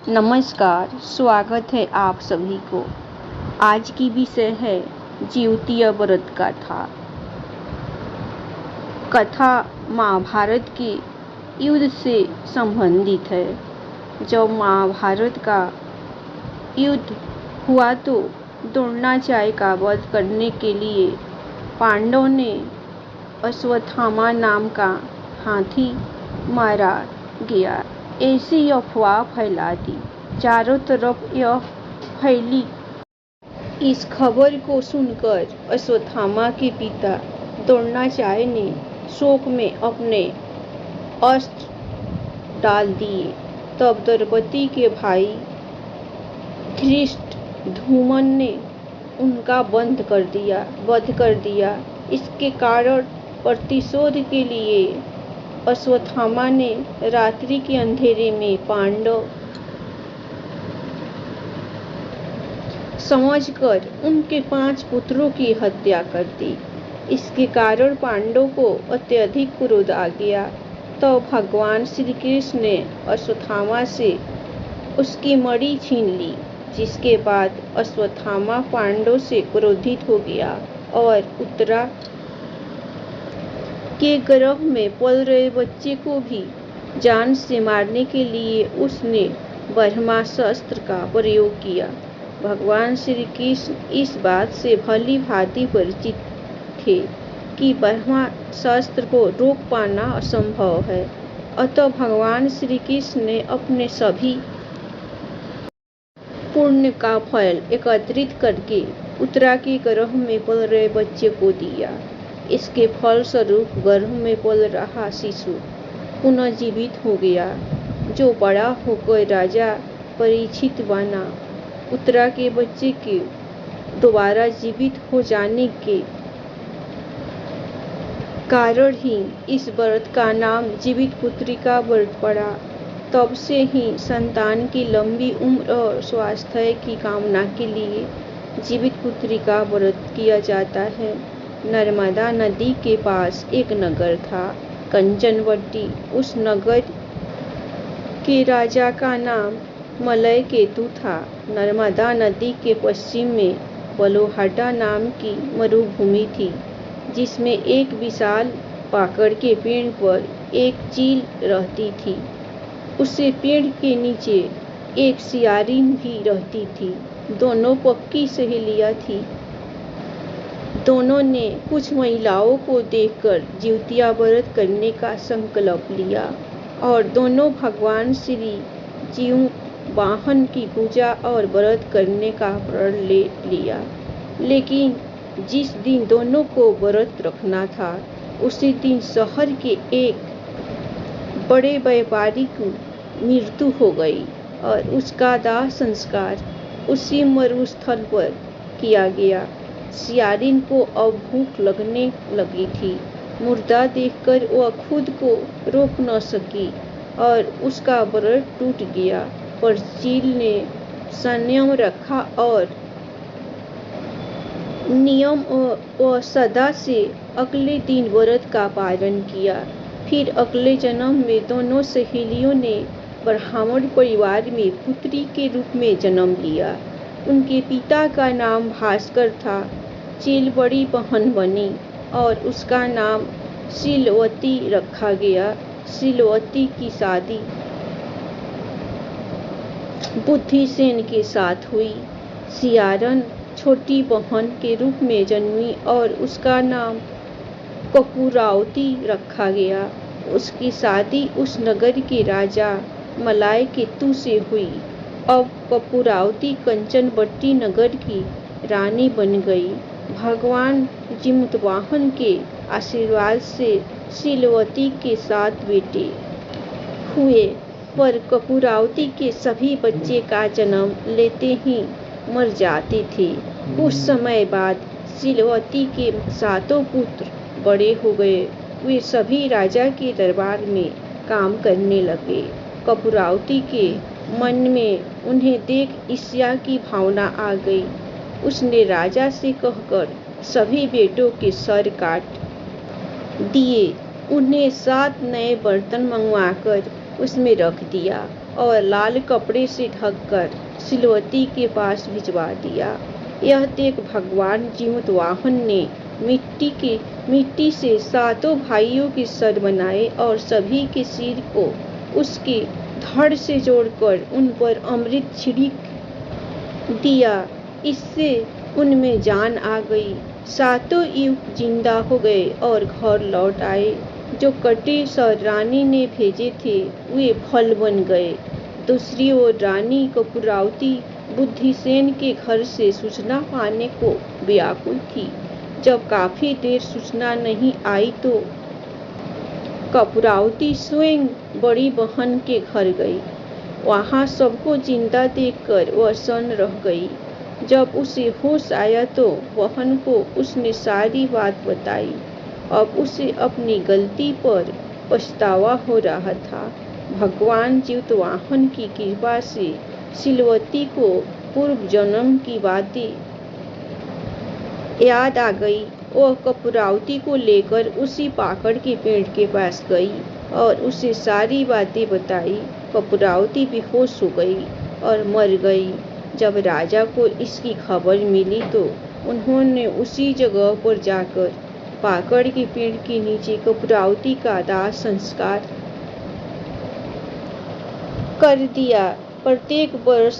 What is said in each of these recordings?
नमस्कार, स्वागत है आप सभी को। आज की विषय है ज्योतिया व्रत कथा। कथा महाभारत के युद्ध से संबंधित है। जब महाभारत का युद्ध हुआ तो द्रोणाचार्य का वध करने के लिए पांडवों ने अश्वत्थामा नाम का हाथी मारा गया, ऐसी अफवाह फैला दी। चारों तरफ यह फैली। इस खबर को सुनकर अश्वत्थामा के पिता द्रोणाचार्य ने शोक में अपने अस्त्र डाल दिए। तब द्रौपदी के भाई धृष्टद्युम्न ने उनका वध कर दिया। इसके कारण प्रतिशोध के लिए अश्वत्थामा ने रात्रि के अंधेरे में पांडव समझकर उनके 5 पुत्रों की हत्या कर दी। इसके कारण पांडवों को अत्यधिक क्रोध आ गया। तो भगवान श्री कृष्ण ने अश्वत्थामा से उसकी मणि छीन ली, जिसके बाद अश्वत्थामा पांडवों से क्रोधित हो गया और उत्तरा के गर्भ में पल रहे बच्चे को भी जान से मारने के लिए उसने ब्रह्मास्त्र का प्रयोग किया। भगवान श्री कृष्ण इस बात से भली भांति परिचित थे कि ब्रह्मास्त्र को रोक पाना असंभव है। अतः भगवान श्री कृष्ण ने अपने सभी पुण्य का फल एकत्रित करके उत्तरा के गर्भ में पल रहे बच्चे को दिया। इसके फलस्वरूप गर्भ में पल रहा शिशु पुनः जीवित हो गया, जो बड़ा होकर राजा परीक्षित बना। उत्तरा के बच्चे के दोबारा जीवित हो जाने के कारण ही इस व्रत का नाम जीवित पुत्रिका व्रत पड़ा। तब से ही संतान की लंबी उम्र और स्वास्थ्य की कामना के लिए जीवित पुत्रिका व्रत किया जाता है। नर्मदा नदी के पास एक नगर था, कंचनवटी। उस नगर के राजा का नाम मलयकेतु था। नर्मदा नदी के पश्चिम में बलोहाटा नाम की मरुभूमि थी, जिसमें एक विशाल पाकड़ के पेड़ पर एक चील रहती थी। उसे पेड़ के नीचे एक सियारिन भी रहती थी। दोनों पक्की सहेलियां थी। दोनों ने कुछ महिलाओं को देखकर ज्योतिया व्रत करने का संकल्प लिया और दोनों भगवान श्री जीववाहन की पूजा और व्रत करने का प्रण ले लिया। लेकिन जिस दिन दोनों को व्रत रखना था, उसी दिन शहर के एक बड़े व्यापारी की मृत्यु हो गई और उसका दाह संस्कार उसी मरुस्थल पर किया गया। सियारिन को अब भूख लगने लगी थी। मुर्दा देखकर वह खुद को रोक न सकी और उसका व्रत टूट गया। पर चील ने संयम रखा और नियम व सदा से अगले दिन व्रत का पालन किया। फिर अगले जन्म में दोनों सहेलियों ने ब्राह्मण परिवार में पुत्री के रूप में जन्म लिया। उनके पिता का नाम भास्कर था। चील बड़ी बहन बनी और उसका नाम शीलवती रखा गया। शीलवती की शादी बुद्धिसेन के साथ हुई। सियारन छोटी बहन के रूप में जन्मी और उसका नाम कपूरावती रखा गया। उसकी शादी उस नगर के राजा मलयकेतु से हुई। अब कपूरावती कंचनवटी नगर की रानी बन गई। भगवान जीववाहन के आशीर्वाद से शीलवती के 7 बेटे हुए, पर कपूरावती के सभी बच्चे का जन्म लेते ही मर जाते थे। कुछ समय बाद शीलवती के 7 पुत्र बड़े हो गए। वे सभी राजा के दरबार में काम करने लगे। कपूरावती के मन में उन्हें देख ईर्ष्या की भावना आ गई। उसने राजा से कहकर सभी बेटों के सर काट दिए। उन्हें 7 नए बर्तन मंगवाकर उसमें रख दिया और लाल कपड़े से ढककर सिलवती के पास भिजवा दिया। यह देख भगवान जीवतवाहन ने मिट्टी से 7 भाइयों के सर बनाए और सभी के सिर को उसके धड़ से जोड़कर उन पर अमृत छिड़क दिया। इससे उनमें जान आ गई। 7 युवक जिंदा हो गए और घर लौट आए। जो कटे सर रानी ने भेजे थे वे फल बन गए। दूसरी ओर रानी कपूरावती बुद्धिसेन के घर से सूचना पाने को व्याकुल थी। जब काफी देर सूचना नहीं आई तो कपूरावती स्वयं बड़ी बहन के घर गई। वहां सबको जिंदा देखकर वह सन्न रह गई। जब उसे होश आया तो बहन को उसने सारी बात बताई। अब उसे अपनी गलती पर पछतावा हो रहा था। भगवान जीवतवाहन की कृपा से सिलवती को पूर्व जन्म की बातें याद आ गई। वह कपूरावती को लेकर उसी पाकड़ के पेड़ के पास गई और उसे सारी बातें बताई। कपूरावती बेहोश हो गई और मर गई। जब राजा को इसकी खबर मिली तो उन्होंने उसी जगह पर जाकर पाकड़ के पेड़ के नीचे कपूरावती का दाह संस्कार कर दिया। प्रत्येक वर्ष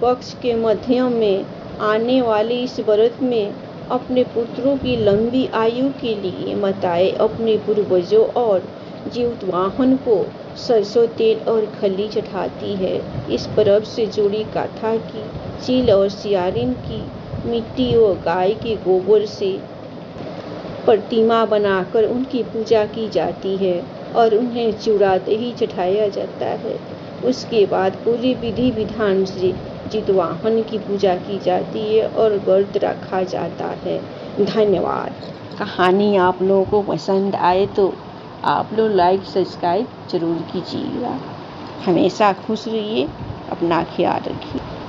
पक्ष के मध्य में आने वाले इस व्रत में अपने पुत्रों की लंबी आयु के लिए माताएं अपने पूर्वजों और जीवतवाहन को सरसों तेल और खली चढ़ाती है। इस पर्व से जुड़ी कथा की चील और सियारिन की मिट्टी व गाय के गोबर से प्रतिमा बनाकर उनकी पूजा की जाती है और उन्हें चूड़ा दही चढ़ाया जाता है। उसके बाद पूरी विधि विधान से जीवतवाहन की पूजा की जाती है और व्रत रखा जाता है। धन्यवाद। कहानी आप लोगों को पसंद आए तो आप लोग लाइक सब्सक्राइब जरूर कीजिएगा। हमेशा खुश रहिए, अपना ख्याल रखिए।